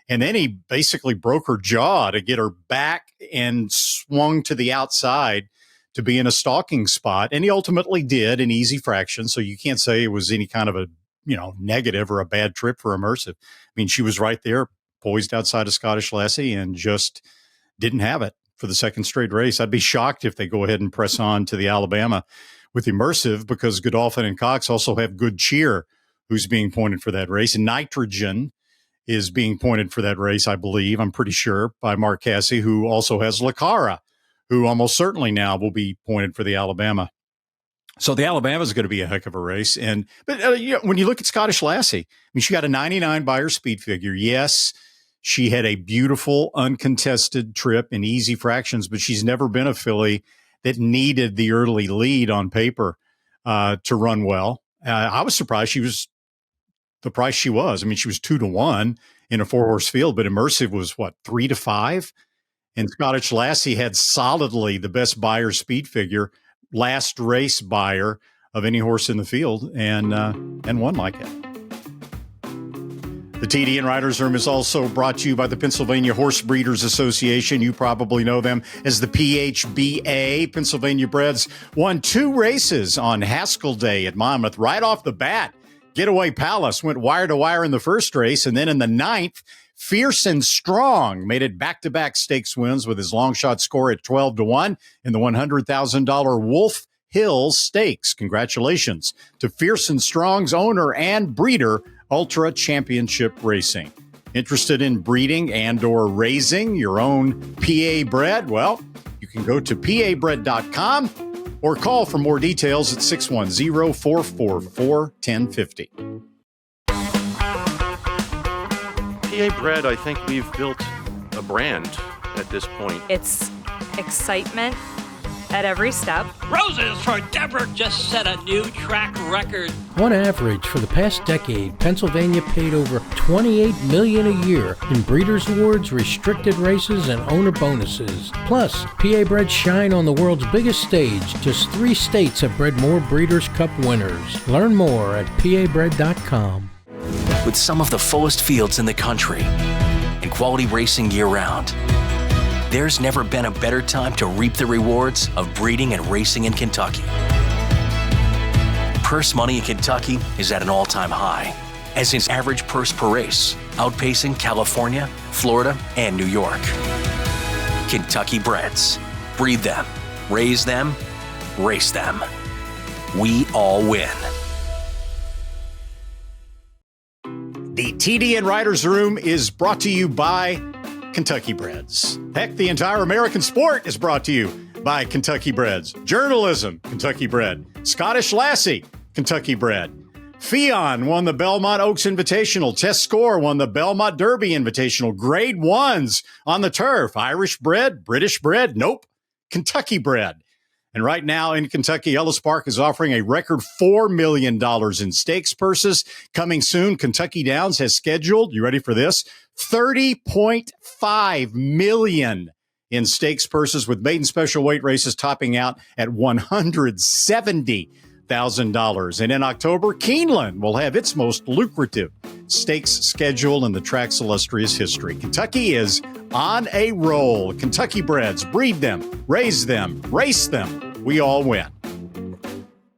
[SPEAKER 3] And then he basically broke her jaw to get her back and swung to the outside to be in a stalking spot. And he ultimately did in easy fraction. So you can't say it was any kind of a, negative or a bad trip for Immersive. I mean, she was right there, poised outside of Scottish Lassie, and just didn't have it for the second straight race. I'd be shocked if they go ahead and press on to the Alabama with Immersive, because Godolphin and Cox also have Good Cheer, who's being pointed for that race. And Nitrogen is being pointed for that race, I believe, I'm pretty sure, by Mark Cassie, who also has LaCara, who almost certainly now will be pointed for the Alabama. So the Alabama is going to be a heck of a race. But when you look at Scottish Lassie, I mean, she got a 99 by her speed figure. Yes, she had a beautiful, uncontested trip in easy fractions, but she's never been a filly that needed the early lead on paper to run well. I was surprised she was the price she was. I mean, she was 2-1 in a 4-horse field, but Immersive was 3-5. And Scottish Lassie had solidly the best Beyer speed figure, last race Beyer of any horse in the field, and won like it. The TDN Writers Room is also brought to you by the Pennsylvania Horse Breeders Association. You probably know them as the PHBA. Pennsylvania Breds won 2 races on Haskell Day at Monmouth right off the bat. Getaway Palace went wire to wire in the first race, and then in the 9th, Fierce and Strong made it back-to-back stakes wins with his long shot score at 12-1 in the $100,000 Wolf Hill Stakes. Congratulations to Fierce and Strong's owner and breeder, Ultra Championship Racing. Interested in breeding and or raising your own PA bred? Well, you can go to pabred.com or call for more details at 610-444-1050.
[SPEAKER 10] PA Bred, I think we've built a brand at this point.
[SPEAKER 11] It's excitement at every step.
[SPEAKER 12] Roses for Deborah just set a new track record.
[SPEAKER 13] On average, for the past decade, Pennsylvania paid over $28 million a year in Breeders' Awards, restricted races, and owner bonuses. Plus, PA Breds shine on the world's biggest stage. Just 3 states have bred more Breeders' Cup winners. Learn more at pabred.com.
[SPEAKER 14] With some of the fullest fields in the country and quality racing year-round, there's never been a better time to reap the rewards of breeding and racing in Kentucky. Purse money in Kentucky is at an all-time high, as is average purse per race, outpacing California, Florida, and New York. Kentucky Breds. Breed them, raise them, race them. We all win.
[SPEAKER 3] The TDN Writers Room is brought to you by Kentucky Breds. Heck, the entire American sport is brought to you by Kentucky Breds. Journalism, Kentucky Bred. Scottish Lassie, Kentucky Bred. Fionn won the Belmont Oaks Invitational. Test Score won the Belmont Derby Invitational. Grade 1s on the turf. Irish bred, British bred, nope, Kentucky Bred. And right now in Kentucky, Ellis Park is offering a record $4 million in stakes purses. Coming soon, Kentucky Downs has scheduled, you ready for this, $30.5 million in stakes purses, with maiden special weight races topping out at $170,000. And in October, Keeneland will have its most lucrative stakes schedule in the track's illustrious history. Kentucky is on a roll. Kentucky Breds, breed them, raise them, race them. We all win.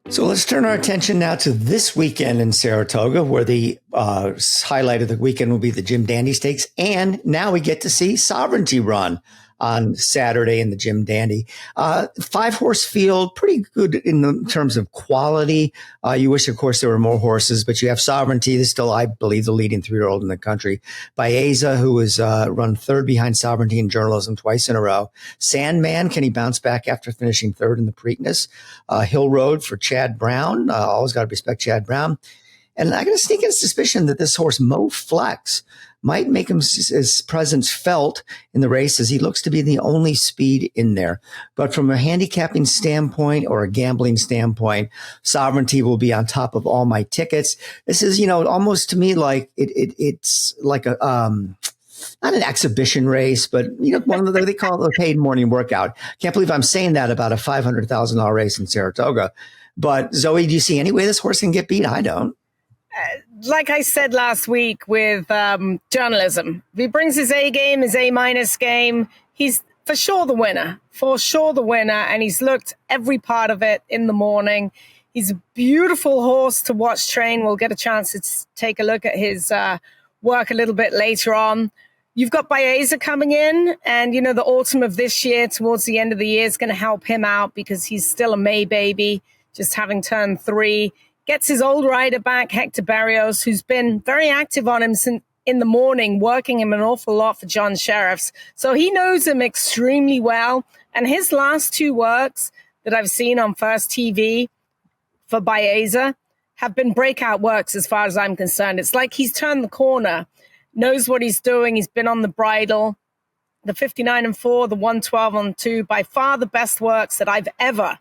[SPEAKER 2] So let's turn our attention now to this weekend in Saratoga, where the highlight of the weekend will be the Jim Dandy Stakes. And now we get to see Sovereignty run on Saturday in the Jim Dandy. 5-horse field, pretty good in terms of quality. You wish, of course, there were more horses, but you have Sovereignty. This is still, I believe, the leading 3-year-old in the country. Baeza, who was run 3rd behind Sovereignty in journalism twice in a row. Sandman, can he bounce back after finishing 3rd in the Preakness? Hill Road for Chad Brown. Always got to respect Chad Brown. And I got a sneaking suspicion that this horse, Mo Flex, might make his presence felt in the race, as he looks to be the only speed in there. But from a handicapping standpoint or a gambling standpoint, Sovereignty will be on top of all my tickets. This is, almost to me like it's like a not an exhibition race, but one of the, they call it a paid morning workout. Can't believe I'm saying that about a $500,000 race in Saratoga. But Zoe, do you see any way this horse can get beat? I don't.
[SPEAKER 4] Like I said last week with journalism, if he brings his A game, his A- game, he's for sure the winner, and he's looked every part of it in the morning. He's a beautiful horse to watch train. We'll get a chance to take a look at his work a little bit later on. You've got Baeza coming in, and, the autumn of this year, towards the end of the year, is going to help him out because he's still a May baby, just having turned 3. Gets his old rider back, Hector Barrios, who's been very active on him in the morning, working him an awful lot for John Sheriffs. So he knows him extremely well. And his last 2 works that I've seen on First TV for Baeza have been breakout works as far as I'm concerned. It's like he's turned the corner, knows what he's doing. He's been on the bridle. The 59-4, the 112-2, by far the best works that I've ever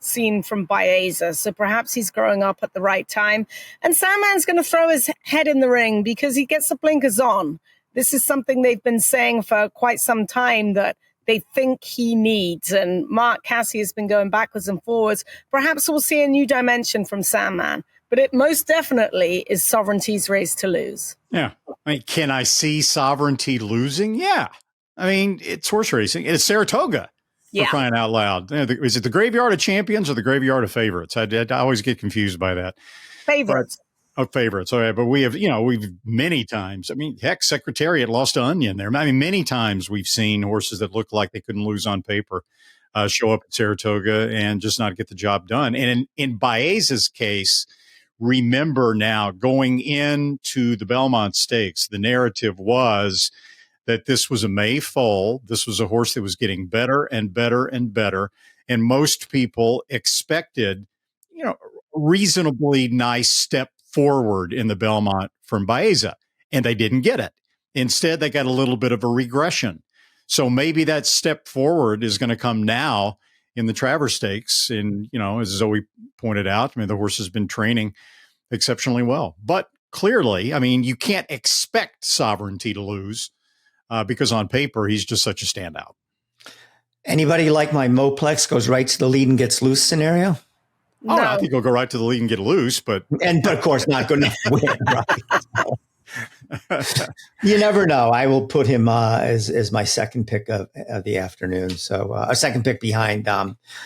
[SPEAKER 4] seen from Baeza. So perhaps he's growing up at the right time. And Sandman's going to throw his head in the ring because he gets the blinkers on. This is something they've been saying for quite some time that they think he needs. And Mark Casse has been going backwards and forwards. Perhaps we'll see a new dimension from Sandman. But it most definitely is Sovereignty's race to lose.
[SPEAKER 3] Yeah. I mean, can I see Sovereignty losing? Yeah. I mean, it's horse racing. It's Saratoga, for crying out loud. Is it the graveyard of champions or the graveyard of favorites? I always get confused by that.
[SPEAKER 4] Favorites.
[SPEAKER 3] Favorites. All right. But we've many times, I mean, heck, Secretariat lost to Onion there. I mean, many times we've seen horses that looked like they couldn't lose on paper show up at Saratoga and just not get the job done. And in Baeza's case, remember now, going into the Belmont Stakes, the narrative was that this was a May foal. This was a horse that was getting better and better and better. And most people expected, reasonably nice step forward in the Belmont from Baeza, and they didn't get it. Instead, they got a little bit of a regression. So maybe that step forward is going to come now in the Travers Stakes. And, as Zoe pointed out, I mean, the horse has been training exceptionally well. But clearly, I mean, you can't expect Sovereignty to lose because on paper, he's just such a standout.
[SPEAKER 2] Anybody like my Moplex goes right to the lead and gets loose scenario?
[SPEAKER 3] No. I think he'll go right to the lead and get loose, but
[SPEAKER 2] of course not going to win. Right? You never know. I will put him as my second pick of the afternoon. So a second pick behind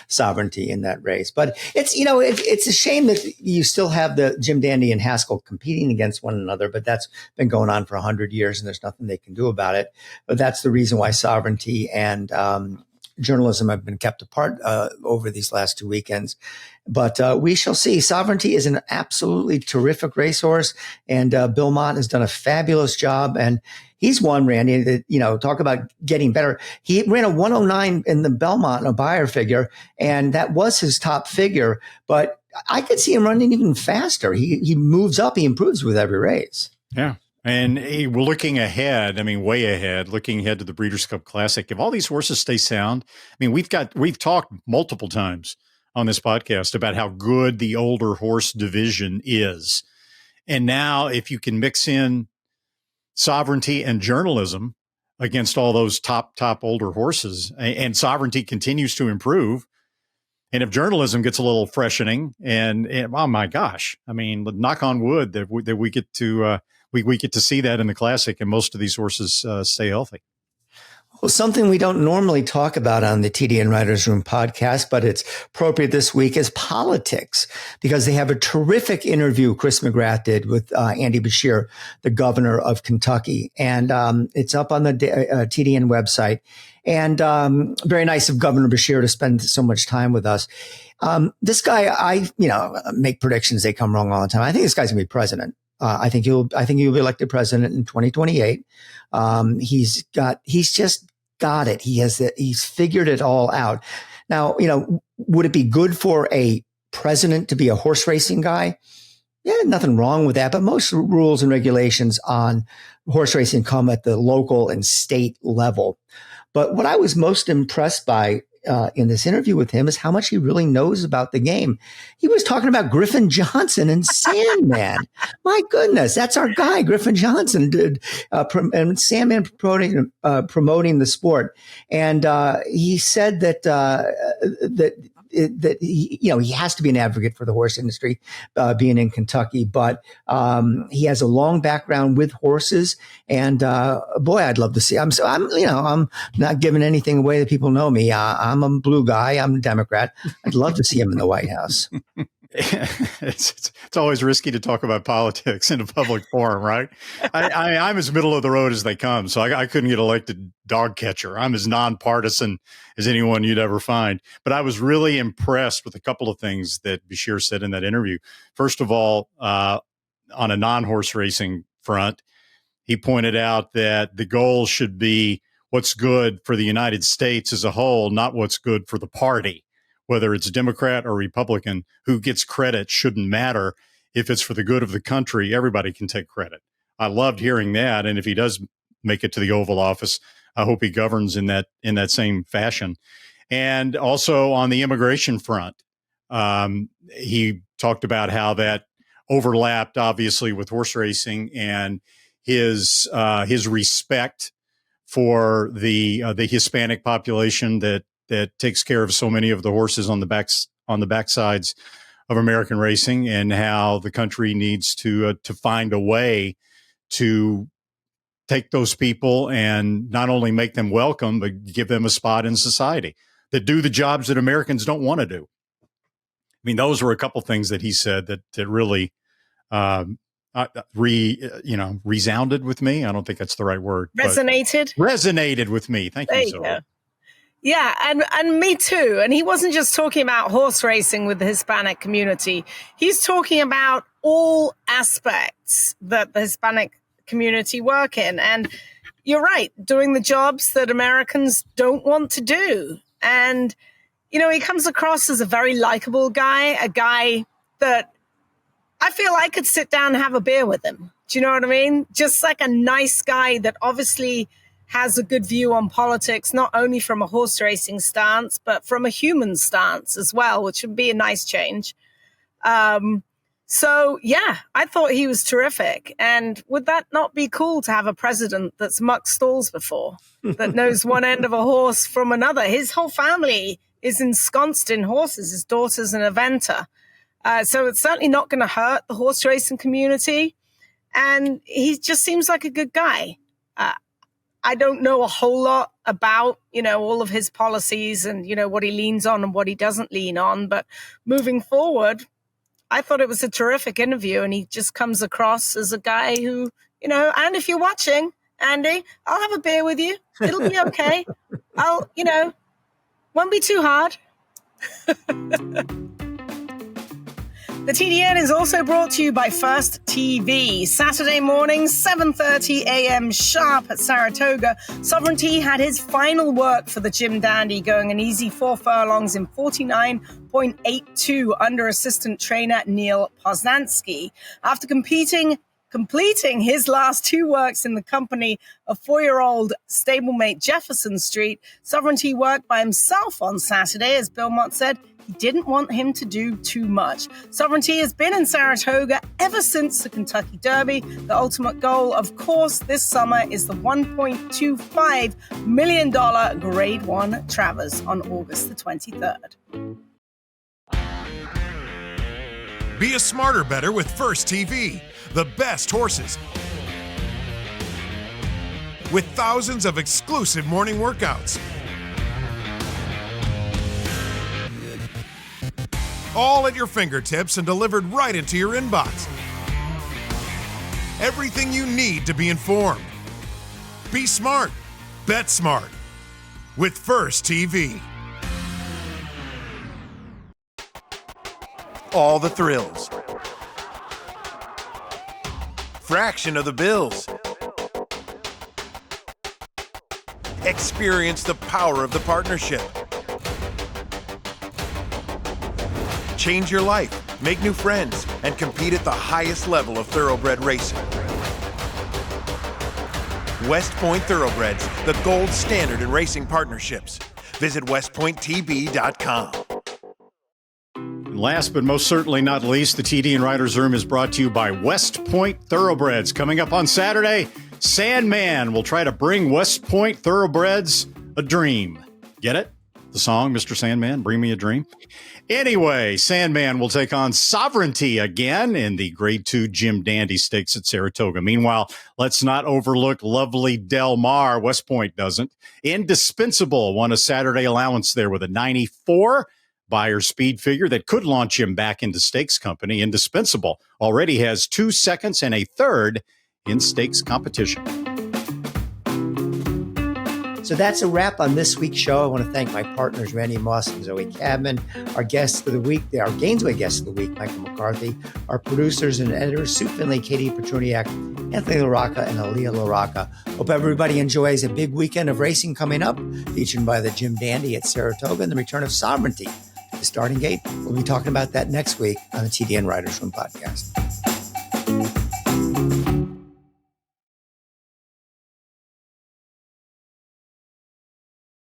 [SPEAKER 2] Sovereignty in that race. But it's a shame that you still have the Jim Dandy and Haskell competing against one another. But that's been going on for 100 years, and there's nothing they can do about it. But that's the reason why Sovereignty and journalism have been kept apart over these last 2 weekends. But we shall see. Sovereignty is an absolutely terrific racehorse, and Bill Mott has done a fabulous job. And he's one, Randy, that, talk about getting better. He ran a 109 in the Belmont in a buyer figure, and that was his top figure. But I could see him running even faster. He moves up. He improves with every race.
[SPEAKER 3] Yeah. And we're looking ahead. I mean, way ahead, looking ahead to the Breeders' Cup Classic. If all these horses stay sound, I mean, we've talked multiple times on this podcast about how good the older horse division is. And now if you can mix in Sovereignty and journalism against all those top older horses, and Sovereignty continues to improve, and if journalism gets a little freshening, and oh my gosh, I mean, knock on wood that we get to we get to see that in the Classic, and most of these horses stay healthy.
[SPEAKER 2] Well, something we don't normally talk about on the TDN Writers Room podcast, but it's appropriate this week, is politics, because they have a terrific interview Chris McGrath did with Andy Beshear, the governor of Kentucky. And it's up on the TDN website. And very nice of Governor Beshear to spend so much time with us. This guy, I make predictions. They come wrong all the time. I think this guy's going to be president. I think he'll be elected president in 2028. He's just got it. He's figured it all out. Now, would it be good for a president to be a horse racing guy? Yeah, nothing wrong with that. But most rules and regulations on horse racing come at the local and state level. But what I was most impressed by in this interview with him is how much he really knows about the game. He was talking about Griffin Johnson and Sandman. My goodness, that's our guy, Griffin Johnson, and Sandman promoting the sport. And he said that he has to be an advocate for the horse industry, being in Kentucky, but he has a long background with horses, and boy, I'd love to see. I'm not giving anything away that people know me. I'm a blue guy. I'm a Democrat. I'd love to see him in the White House.
[SPEAKER 3] It's always risky to talk about politics in a public forum, right? I'm as middle of the road as they come, so I couldn't get elected dog catcher. I'm as nonpartisan as anyone you'd ever find. But I was really impressed with a couple of things that Beshear said in that interview. First of all, on a non-horse racing front, he pointed out that the goal should be what's good for the United States as a whole, not what's good for the party. Whether it's Democrat or Republican, who gets credit shouldn't matter. If it's for the good of the country, everybody can take credit. I loved hearing that. And if he does make it to the Oval Office, I hope he governs in that same fashion. And also on the immigration front, he talked about how that overlapped, obviously, with horse racing. And his respect for the Hispanic population that takes care of so many of the horses on the backsides of American racing, and how the country needs to find a way to take those people and not only make them welcome, but give them a spot in society that do the jobs that Americans don't want to do. I mean, those were a couple things that he said that really resounded with me. I don't think that's the right word. Resonated with me. Thank you, Zoe.
[SPEAKER 4] Yeah, and me too. And he wasn't just talking about horse racing with the Hispanic community. He's talking about all aspects that the Hispanic community work in. And you're right, doing the jobs that Americans don't want to do. And, he comes across as a very likable guy, a guy that I feel I could sit down and have a beer with him. Do you know what I mean? Just like a nice guy that obviously has a good view on politics, not only from a horse racing stance, but from a human stance as well, which would be a nice change. So, yeah, I thought he was terrific. And would that not be cool to have a president that's mucked stalls before, that knows one end of a horse from another? His whole family is ensconced in horses. His daughter's an eventer. So it's certainly not going to hurt the horse racing community. And he just seems like a good guy. I don't know a whole lot about, all of his policies and, what he leans on and what he doesn't lean on. But moving forward, I thought it was a terrific interview, and he just comes across as a guy who, and if you're watching, Andy, I'll have a beer with you. It'll be okay. Won't be too hard. The TDN is also brought to you by First TV. Saturday morning, 7:30 a.m. sharp at Saratoga. Sovereignty had his final work for the Jim Dandy, going an easy 4 furlongs in 49.82 under assistant trainer Neil Poznansky. After completing his last 2 works in the company of 4-year-old stablemate Jefferson Street, Sovereignty worked by himself on Saturday. As Bill Mott said, he didn't want him to do too much. Sovereignty has been in Saratoga ever since the Kentucky Derby. The ultimate goal, of course, this summer is the $1.25 million Grade 1 Travers on August the 23rd.
[SPEAKER 15] Be a smarter better with First TV. The best horses. With thousands of exclusive morning workouts. All at your fingertips and delivered right into your inbox. Everything you need to be informed. Be smart. Bet smart. With First TV. All the thrills. Fraction of the bills. Experience the power of the partnership. Change your life, make new friends, and compete at the highest level of thoroughbred racing. West Point Thoroughbreds, the gold standard in racing partnerships. Visit westpointtb.com.
[SPEAKER 3] Last but most certainly not least, the TDN Writers Room is brought to you by West Point Thoroughbreds. Coming up on Saturday, Sandman will try to bring West Point Thoroughbreds a dream. Get it? The song, Mr. Sandman, Bring Me a Dream. Anyway, Sandman will take on Sovereignty again in the Grade 2 Jim Dandy Stakes at Saratoga. Meanwhile, let's not overlook lovely Del Mar. West Point doesn't. Indispensable won a Saturday allowance there with a 94 Buyer speed figure that could launch him back into stakes company. Indispensable already has 2 seconds and a third in stakes competition.
[SPEAKER 2] So that's a wrap on this week's show. I want to thank my partners, Randy Moss and Zoe Cadman, our guests of the week, our Gainesway guests of the week, Michael McCarthy, our producers and editors, Sue Finley, Katie Petruniak, Anthony LaRocca, and Aaliyah LaRocca. Hope everybody enjoys a big weekend of racing coming up, featured by the Jim Dandy at Saratoga and the return of Sovereignty. The starting gate. We'll be talking about that next week on the TDN Writers Room podcast.